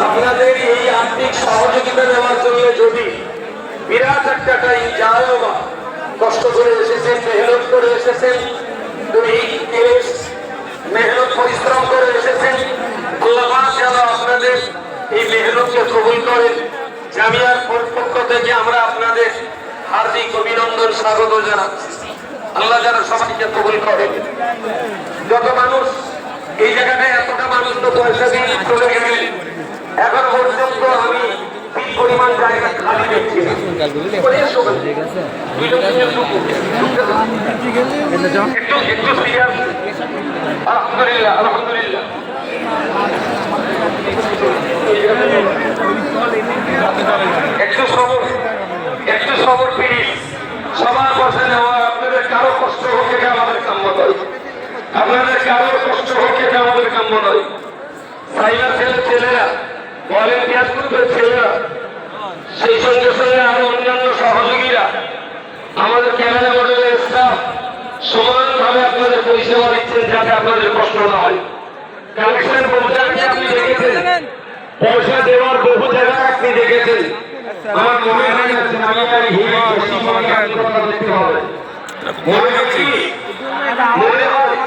আপনাদের এই আর্থিক সহযোগিতা দেওয়ার জন্য যদি বিরাট একটা টাইম যায় বা কষ্ট করে এসেছেন, মেহনত করে এসেছেন, মেহনত পরিশ্রম করে এসেছেন, আল্লাহ যেন আপনাদের এই মেহনতকে কবুল করেন। জামিয়ার পক্ষ থেকে আমরা আপনাদের হার্দিক অভিনন্দন, স্বাগত জানাচ্ছি। আল্লাহ যেন সবাইকে কবুল করেন। যত মানুষ এই জায়গাটায়, এতটা মানুষ তো পয়সা দিয়ে চলে গেলেন, এখন পর্যন্ত আমি কি পরিমাণ জায়গা খালি দেখছি। আলহামদুলিল্লাহ, আলহামদুলিল্লাহ। একটু সবর প্লিজ। সবার বসে নেওয়া, আপনাদের কারো কষ্ট হোক, এটা আমাদের কাম্য নয়। আপনাদের কারো কষ্ট হোক, এটা আমাদের কাম্য নয়। সাইবার ছেলেরা, ভলেন্টিয়ার গ্রুপের ছেলেরা, সেই সঙ্গে সঙ্গে আরো অন্যান্য সহযোগীরা, আমাদের ক্যামেরা মডেলের স্টাফ সমানভাবে আপনাদের পরিষেবা দিচ্ছেন, যাতে আপনাদের কষ্ট না হয়। কালেকশন বহু জায়গায় আপনি দেখেছেন, পয়সা দেওয়ার বহু জায়গায় আপনি দেখেছেন। আমার মনে হয় যাচ্ছে আমি আর দেখতে হবে মনে হয়